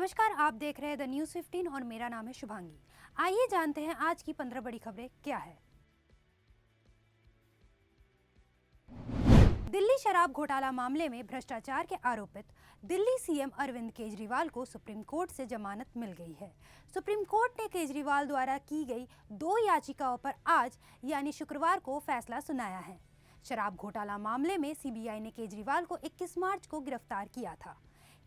नमस्कार, आप देख रहे हैं द न्यूज़ 15 और मेरा नाम है शुभांगी। आइए जानते हैं आज की 15 बड़ी खबरें क्या है। दिल्ली शराब घोटाला मामले में भ्रष्टाचार के आरोपित दिल्ली सीएम अरविंद केजरीवाल को सुप्रीम कोर्ट से जमानत मिल गई है। सुप्रीम कोर्ट ने केजरीवाल द्वारा की गई 2 याचिकाओं पर आज यानी शुक्रवार को फैसला सुनाया है। शराब घोटाला मामले में सीबीआई ने केजरीवाल को 21 मार्च को गिरफ्तार किया था।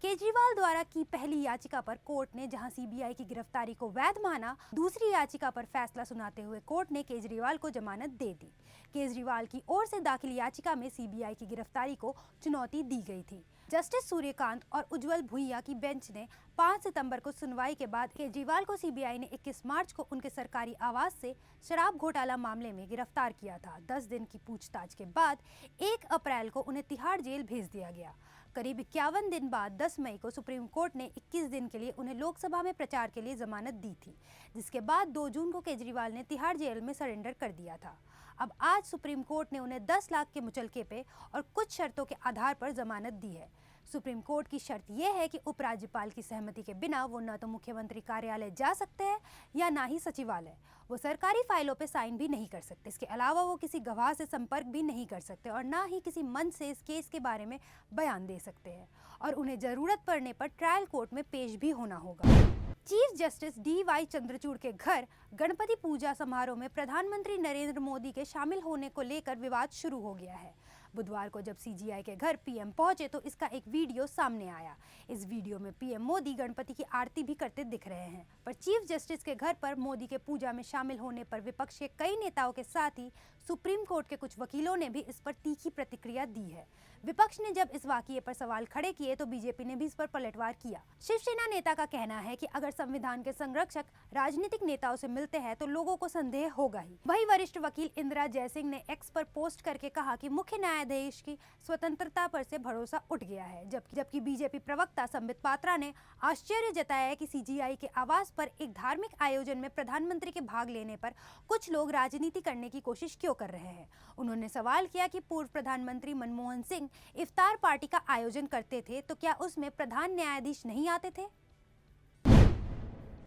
केजरीवाल द्वारा की पहली याचिका पर कोर्ट ने जहां सीबीआई की गिरफ्तारी को वैध माना, दूसरी याचिका पर फैसला सुनाते हुए कोर्ट ने केजरीवाल को जमानत दे दी। केजरीवाल की ओर से दाखिल याचिका में सीबीआई की गिरफ्तारी को चुनौती दी गई थी। जस्टिस सूर्यकांत और उज्जवल भुइया की बेंच ने 5 सितंबर को सुनवाई के बाद केजरीवाल को सीबीआई ने 21 मार्च को उनके सरकारी आवास से शराब घोटाला मामले में गिरफ्तार किया था। 10 दिन की पूछताछ के बाद 1 अप्रैल को उन्हें तिहाड़ जेल भेज दिया गया। करीब 51 दिन बाद 10 मई को सुप्रीम कोर्ट ने 21 दिन के लिए उन्हें लोकसभा में प्रचार के लिए जमानत दी थी, जिसके बाद 2 जून को केजरीवाल ने तिहाड़ जेल में सरेंडर कर दिया था। अब आज सुप्रीम कोर्ट ने उन्हें 10 लाख के मुचलके पे और कुछ शर्तों के आधार पर जमानत दी है। सुप्रीम कोर्ट की शर्त यह है कि उपराज्यपाल की सहमति के बिना वो न तो मुख्यमंत्री कार्यालय जा सकते हैं या ना ही सचिवालय। वो सरकारी फाइलों पे साइन भी नहीं कर सकते। इसके अलावा वो किसी गवाह से संपर्क भी नहीं कर सकते और ना ही किसी मंच से इस केस के बारे में बयान दे सकते हैं, और उन्हें जरूरत पड़ने पर ट्रायल कोर्ट में पेश भी होना होगा। Chief justice D.Y.. चंद्रचूड़ के घर गणपति पूजा समारोह में प्रधानमंत्री नरेंद्र मोदी के शामिल होने को लेकर विवाद शुरू हो गया है। बुधवार को जब सीजीआई के घर पीएम पहुंचे तो इसका एक वीडियो सामने आया। इस वीडियो में पीएम मोदी गणपति की आरती भी करते दिख रहे हैं, पर चीफ जस्टिस के घर पर मोदी के पूजा में शामिल होने पर विपक्ष के कई नेताओं के साथ ही सुप्रीम कोर्ट के कुछ वकीलों ने भी इस पर तीखी प्रतिक्रिया दी है। विपक्ष ने जब इस वाकये पर सवाल खड़े किए तो बीजेपी ने भी इस पर पलटवार किया। शिवसेना नेता का कहना है कि अगर संविधान के संरक्षक राजनीतिक नेताओं से मिलते हैं तो लोगों को संदेह होगा ही। वहीं वरिष्ठ वकील इंदिरा जयसिंह ने एक्स पर पोस्ट करके कहा कि मुख्य न्यायाधीश की स्वतंत्रता पर से भरोसा उठ गया है, जबकि बीजेपी प्रवक्ता संबित पात्रा ने आश्चर्य जताया कि सीजीआई के आवास पर एक धार्मिक आयोजन में प्रधानमंत्री के भाग लेने पर कुछ लोग राजनीति करने की कोशिश क्यों कर रहे हैं। उन्होंने सवाल किया कि पूर्व प्रधानमंत्री मनमोहन सिंह इफ्तार पार्टी का आयोजन करते थे तो क्या उसमें प्रधान न्यायाधीश नहीं आते थे।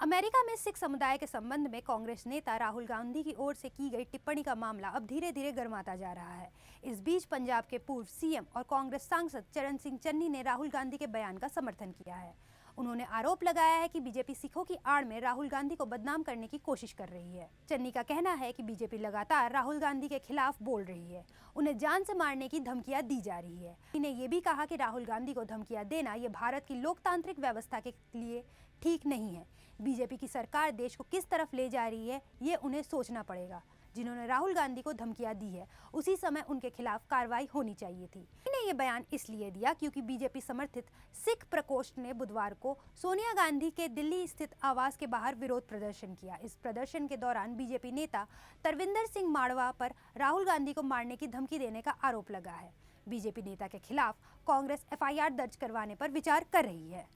अमेरिका में सिख समुदाय के संबंध में कांग्रेस नेता राहुल गांधी की ओर से की गई टिप्पणी का मामला अब धीरे धीरे गर्माता जा रहा है। इस बीच पंजाब के पूर्व सीएम और कांग्रेस सांसद चरण सिंह चन्नी ने राहुल गांधी के बयान का समर्थन किया है। उन्होंने आरोप लगाया है कि बीजेपी सिखों की आड़ में राहुल गांधी को बदनाम करने की कोशिश कर रही है। चन्नी का कहना है कि बीजेपी लगातार राहुल गांधी के खिलाफ बोल रही है, उन्हें जान से मारने की धमकियां दी जा रही है। इन्हें ये भी कहा कि राहुल गांधी को धमकियां देना ये भारत की लोकतांत्रिक व्यवस्था के लिए ठीक नहीं है। बीजेपी की सरकार देश को किस तरफ ले जा रही है ये उन्हें सोचना पड़ेगा। जिन्होंने राहुल गांधी को धमकियां दी है उसी समय उनके खिलाफ कार्रवाई होनी चाहिए थी। इन्हें ये बयान इसलिए दिया क्योंकि बीजेपी समर्थित सिख प्रकोष्ठ ने बुधवार को सोनिया गांधी के दिल्ली स्थित आवास के बाहर विरोध प्रदर्शन किया। इस प्रदर्शन के दौरान बीजेपी नेता तरविंदर सिंह माड़वा पर राहुल गांधी को मारने की धमकी देने का आरोप लगा है। बीजेपी नेता के खिलाफ कांग्रेस एफआईआर दर्ज करवाने पर विचार कर रही है।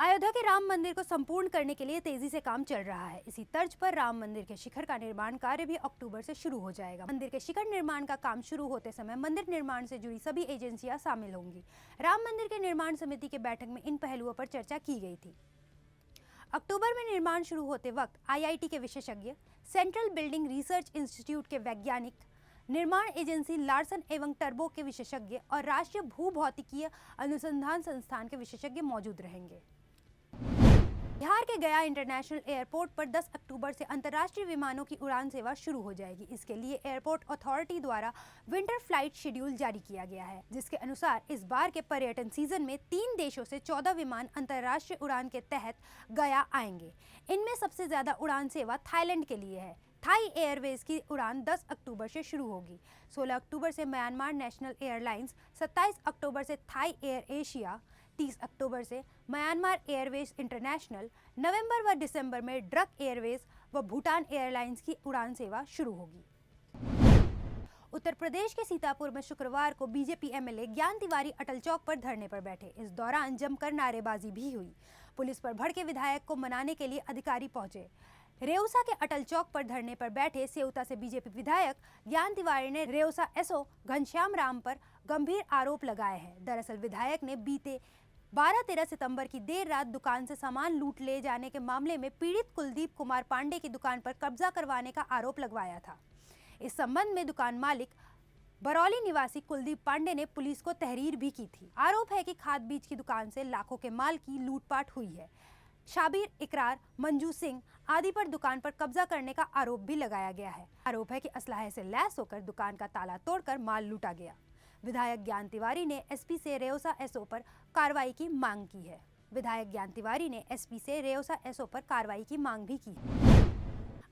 अयोध्या के राम मंदिर को संपूर्ण करने के लिए तेजी से काम चल रहा है। इसी तर्ज पर राम मंदिर के शिखर का निर्माण कार्य भी अक्टूबर से शुरू हो जाएगा। मंदिर के शिखर निर्माण का काम शुरू होते समय मंदिर निर्माण से जुड़ी सभी एजेंसियां शामिल होंगी। राम मंदिर के निर्माण समिति की बैठक में इन पहलुओं पर चर्चा की गई थी। अक्टूबर में निर्माण शुरू होते वक्त आईआईटी के विशेषज्ञ, सेंट्रल बिल्डिंग रिसर्च इंस्टीट्यूट के वैज्ञानिक, निर्माण एजेंसी लार्सन एवं टर्बो के विशेषज्ञ और राष्ट्रीय भूभौतिकीय अनुसंधान संस्थान के विशेषज्ञ मौजूद रहेंगे। बिहार के गया इंटरनेशनल एयरपोर्ट पर 10 अक्टूबर से अंतर्राष्ट्रीय विमानों की उड़ान सेवा शुरू हो जाएगी। इसके लिए एयरपोर्ट अथॉरिटी द्वारा विंटर फ्लाइट शेड्यूल जारी किया गया है, जिसके अनुसार इस बार के पर्यटन सीजन में 3 देशों से 14 विमान अंतर्राष्ट्रीय उड़ान के तहत गया आएंगे। इनमें सबसे ज्यादा उड़ान सेवा थाईलैंड के लिए है। थाई एयरवेज की उड़ान 10 अक्टूबर से शुरू होगी। 16 अक्टूबर से म्यांमार नेशनल एयरलाइंस, 27 अक्टूबर से थाई एयर एशिया, 30 अक्टूबर से म्यांमार एयरवेज इंटरनेशनल, नवंबर व दिसंबर में ड्रक एयरवेज व भूटान एयरलाइंस की उड़ान सेवा शुरू होगी। उत्तर प्रदेश के सीतापुर में शुक्रवार को बीजेपी एमएलए ज्ञान तिवारी अटल चौक पर धरने पर बैठे। इस दौरान जमकर नारेबाजी भी हुई। पुलिस पर भड़के विधायक को मनाने के लिए अधिकारी पहुंचे। रेउसा के अटल चौक पर धरने पर बैठे सेउता से बीजेपी विधायक ज्ञान तिवारी ने रेउसा एसओ घनश्याम राम पर गंभीर आरोप लगाए हैं। दरअसल विधायक ने बीते 12-13 सितंबर की देर रात दुकान से सामान लूट ले जाने के मामले में पीड़ित कुलदीप कुमार पांडे की दुकान पर कब्जा करवाने का आरोप लगवाया था। इस संबंध में दुकान मालिक बरौली निवासी कुलदीप पांडे ने पुलिस को तहरीर भी की थी। आरोप है कि खाद बीज की दुकान से लाखों के माल की लूटपाट हुई है। शाबिर, इकरार, मंजू सिंह आदि पर दुकान पर कब्जा करने का आरोप भी लगाया गया है। आरोप है कि असलाहे से लैस होकर दुकान का ताला तोड़कर माल लूटा गया। विधायक ज्ञान तिवारी ने एसपी से रेओसा एसओ पर कार्रवाई की मांग की है। विधायक ज्ञान तिवारी ने एसपी से रेओसा एसओ पर कार्रवाई की मांग भी की है।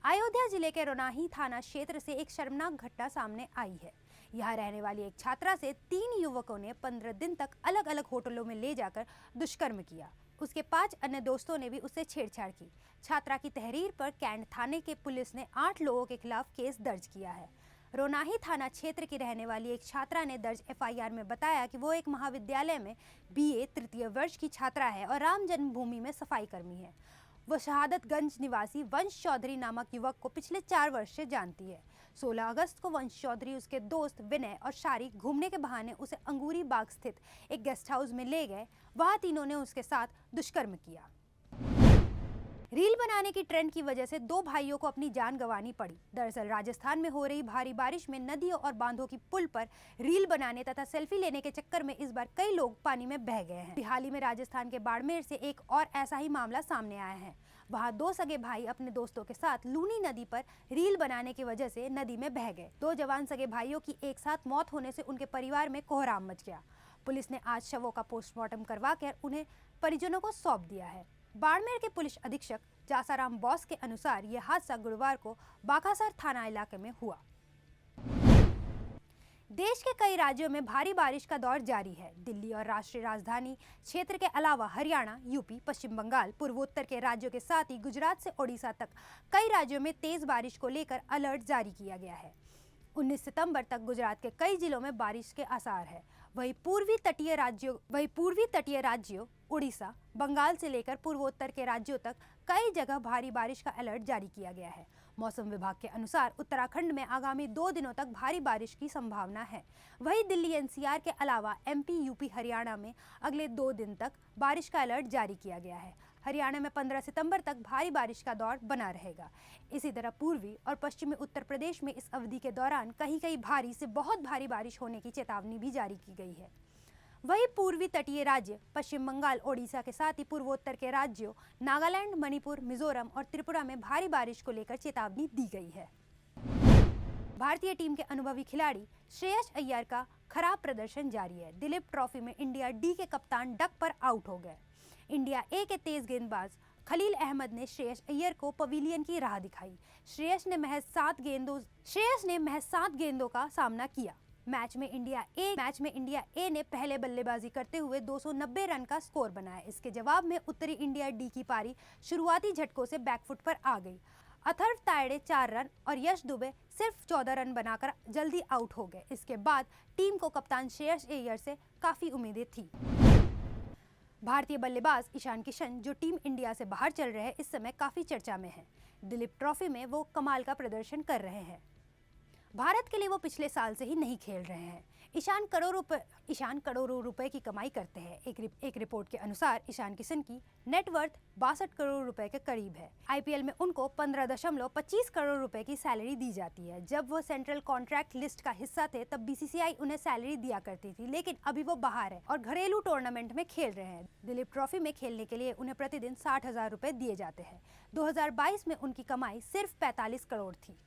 अयोध्या जिले के रोनाही थाना क्षेत्र से एक शर्मनाक घटना सामने आई है। यहाँ रहने वाली एक छात्रा से 3 युवकों ने 15 दिन तक अलग अलग होटलों में ले जाकर दुष्कर्म किया। उसके 5 अन्य दोस्तों ने भी उससे छेड़छाड़ की। छात्रा की तहरीर पर कैंट थाने के पुलिस ने 8 लोगों के खिलाफ केस दर्ज किया है। रोनाही थाना क्षेत्र की रहने वाली एक छात्रा ने दर्ज एफआईआर में बताया कि वो एक महाविद्यालय में बीए तृतीय वर्ष की छात्रा है और राम जन्मभूमि में सफाई कर्मी है। वो शहादतगंज निवासी वंश चौधरी नामक युवक को पिछले 4 वर्ष से जानती है। 16 अगस्त को वंश चौधरी उसके दोस्त विनय और शारिक घूमने के बहाने उसे अंगूरी बाग स्थित एक गेस्ट हाउस में ले गए। वहां तीनों ने उसके साथ दुष्कर्म किया। रील बनाने की ट्रेंड की वजह से 2 भाइयों को अपनी जान गंवानी पड़ी। दरअसल राजस्थान में हो रही भारी बारिश में नदियों और बांधों की पुल पर रील बनाने तथा सेल्फी लेने के चक्कर में इस बार कई लोग पानी में बह गए हैं। हाल ही में राजस्थान के बाड़मेर से एक और ऐसा ही मामला सामने आया है। वहाँ 2 सगे भाई अपने दोस्तों के साथ लूनी नदी पर रील बनाने की वजह से नदी में बह गए। 2 जवान सगे भाइयों की एक साथ मौत होने से उनके परिवार में कोहराम मच गया। पुलिस ने आज शवों का पोस्टमार्टम करवाकर उन्हें परिजनों को सौंप दिया है। बाड़मेर के पुलिस अधीक्षक जासाराम बॉस के अनुसार यह हादसा गुरुवार को बाकासर थाना इलाके में हुआ। देश के कई राज्यों में भारी बारिश का दौर जारी है। दिल्ली और राष्ट्रीय राजधानी क्षेत्र के अलावा हरियाणा, यूपी, पश्चिम बंगाल, पूर्वोत्तर के राज्यों के साथ ही गुजरात से ओडिशा तक कई राज्यों में तेज बारिश को लेकर अलर्ट जारी किया गया है। 19 सितंबर तक गुजरात के कई जिलों में बारिश के आसार है। वहीं पूर्वी तटीय राज्यों उड़ीसा, बंगाल से लेकर पूर्वोत्तर के राज्यों तक कई जगह भारी बारिश का अलर्ट जारी किया गया है। मौसम विभाग के अनुसार उत्तराखंड में आगामी 2 दिनों तक भारी बारिश की संभावना है। वहीं दिल्ली एनसीआर के अलावा एमपी, यूपी, हरियाणा में अगले 2 दिन तक बारिश का अलर्ट जारी किया गया है। हरियाणा में 15 सितंबर तक भारी बारिश का दौर बना रहेगा। इसी तरह पूर्वी और पश्चिमी उत्तर प्रदेश में इस अवधि के दौरान कहीं कहीं भारी से बहुत भारी बारिश होने की चेतावनी भी जारी की गई है। वहीं पूर्वी तटीय राज्य पश्चिम बंगाल, ओडिशा के साथ ही पूर्वोत्तर के राज्यों नागालैंड, मणिपुर, मिजोरम और त्रिपुरा में भारी बारिश को लेकर चेतावनी दी गई है। भारतीय टीम के अनुभवी खिलाड़ी श्रेयस अय्यर का खराब प्रदर्शन जारी है। दिलीप ट्रॉफी में इंडिया डी के कप्तान डक पर आउट हो गए। इंडिया ए के तेज गेंदबाज खलील अहमद ने श्रेयस अय्यर को पवेलियन की राह दिखाई। श्रेयस ने महज 7 गेंदों का सामना किया। मैच में इंडिया ए ने पहले बल्लेबाजी करते हुए 290 रन का स्कोर बनाया। इसके जवाब में उत्तरी इंडिया डी की पारी शुरुआती झटकों से बैकफुट पर आ गई। अथर्व तायड़े 4 रन और यश दुबे सिर्फ 14 रन बनाकर जल्दी आउट हो गए। इसके बाद टीम को कप्तान श्रेयस अय्यर से काफी उम्मीदें थी। भारतीय बल्लेबाज ईशान किशन, जो टीम इंडिया से बाहर चल रहे हैं, इस समय काफी चर्चा में हैं। दिलीप ट्रॉफी में वो कमाल का प्रदर्शन कर रहे हैं। भारत के लिए वो पिछले साल से ही नहीं खेल रहे हैं। ईशान करोड़ों रुपए की कमाई करते हैं। एक रिपोर्ट के अनुसार ईशान किशन की नेटवर्थ 62 करोड़ रुपए के करीब है। आईपीएल में उनको 15.25 करोड़ रुपए की सैलरी दी जाती है। जब वो सेंट्रल कॉन्ट्रैक्ट लिस्ट का हिस्सा थे तब बीसीसीआई उन्हें सैलरी दिया करती थी, लेकिन अभी वो बाहर है और घरेलू टूर्नामेंट में खेल रहे हैं। दिलीप ट्रॉफी में खेलने के लिए उन्हें प्रतिदिन 60,000 रुपए दिए जाते हैं। 2022 में उनकी कमाई सिर्फ 45 करोड़ थी।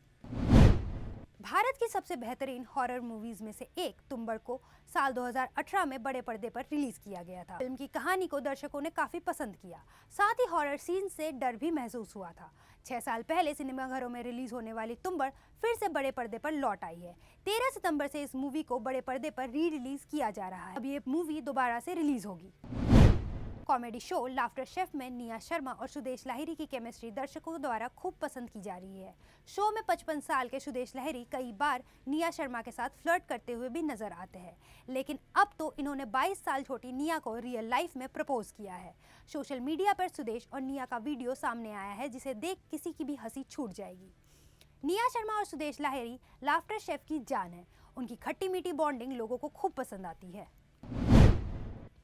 भारत की सबसे बेहतरीन हॉरर मूवीज में से एक तुम्बाड़ को साल 2018 में बड़े पर्दे पर रिलीज किया गया था। फिल्म की कहानी को दर्शकों ने काफी पसंद किया, साथ ही हॉरर सीन से डर भी महसूस हुआ था। 6 साल पहले सिनेमाघरों में रिलीज होने वाली तुम्बाड़ फिर से बड़े पर्दे पर लौट आई है। 13 सितंबर से इस मूवी को बड़े पर्दे पर री रिलीज किया जा रहा है। अब ये मूवी दोबारा से रिलीज होगी। कॉमेडी शो लाफ्टर शेफ में निया शर्मा और सुदेश लाहिरी की केमिस्ट्री दर्शकों द्वारा खूब पसंद की जा रही है। शो में 55 साल के सुदेश लाहिरी कई बार निया शर्मा के साथ फ्लर्ट करते हुए भी नजर आते हैं, लेकिन अब तो इन्होंने 22 साल छोटी निया को रियल लाइफ में प्रपोज किया है। सोशल मीडिया पर सुदेश और निया का वीडियो सामने आया है, जिसे देख किसी की भी हंसी छूट जाएगी। निया शर्मा और सुदेश लाहिरी लाफ्टर शेफ की जान है। उनकी खट्टी मीठी बॉन्डिंग लोगों को खूब पसंद आती है।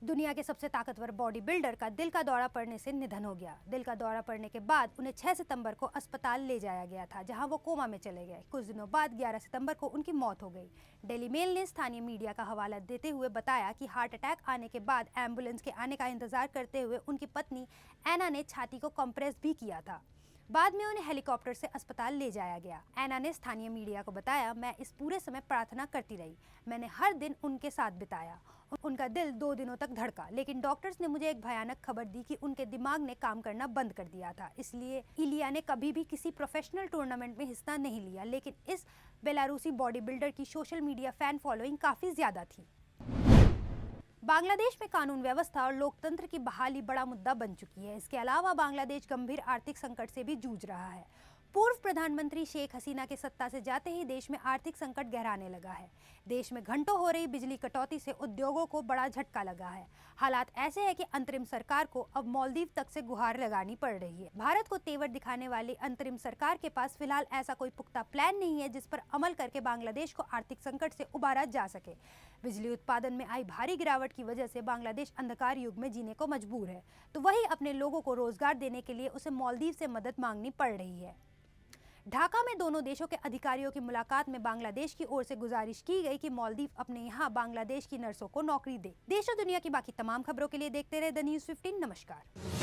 दुनिया के सबसे ताकतवर बॉडी बिल्डर का दिल का दौरा पड़ने से निधन हो गया। दिल का दौरा पड़ने के बाद उन्हें 6 सितंबर को अस्पताल ले जाया गया था, जहां वो कोमा में चले गए। कुछ दिनों बाद 11 सितंबर को उनकी मौत हो गई। डेली मेल ने स्थानीय मीडिया का हवाला देते हुए बताया कि हार्ट अटैक आने के बाद एम्बुलेंस के आने का इंतजार करते हुए उनकी पत्नी एना ने छाती को कंप्रेस भी किया था। बाद में उन्हें हेलीकॉप्टर से अस्पताल ले जाया गया। एना ने स्थानीय मीडिया को बताया, मैं इस पूरे समय प्रार्थना करती रही। मैंने हर दिन उनके साथ बिताया। उनका दिल 2 दिनों तक धड़का, लेकिन डॉक्टर्स ने मुझे एक भयानक खबर दी कि उनके दिमाग ने काम करना बंद कर दिया था। इसलिए इलिया ने कभी भी किसी प्रोफेशनल टूर्नामेंट में हिस्सा नहीं लिया। लेकिन इस बेलारूसी बॉडी बिल्डर की सोशल मीडिया फैन फॉलोइंग काफी ज्यादा थी। बांग्लादेश में कानून व्यवस्था और लोकतंत्र की बहाली बड़ा मुद्दा बन चुकी है। इसके अलावा बांग्लादेश गंभीर आर्थिक संकट से भी जूझ रहा है। पूर्व प्रधानमंत्री शेख हसीना के सत्ता से जाते ही देश में आर्थिक संकट गहराने लगा है। देश में घंटों हो रही बिजली कटौती से उद्योगों को बड़ा झटका लगा है। हालात ऐसे हैं कि अंतरिम सरकार को अब मालदीव तक से गुहार लगानी पड़ रही है। भारत को तेवर दिखाने वाली अंतरिम सरकार के पास फिलहाल ऐसा कोई पुख्ता प्लान नहीं है जिस पर अमल करके बांग्लादेश को आर्थिक संकट से उबारा जा सके। बिजली उत्पादन में आई भारी गिरावट की वजह से बांग्लादेश अंधकार युग में जीने को मजबूर है, तो वही अपने लोगों को रोजगार देने के लिए उसे मालदीव से मदद मांगनी पड़ रही है। ढाका में दोनों देशों के अधिकारियों की मुलाकात में बांग्लादेश की ओर से गुजारिश की गई कि मालदीव अपने यहाँ बांग्लादेश की नर्सों को नौकरी दे। देश और दुनिया की बाकी तमाम खबरों के लिए देखते रहे द न्यूज़ 15। नमस्कार।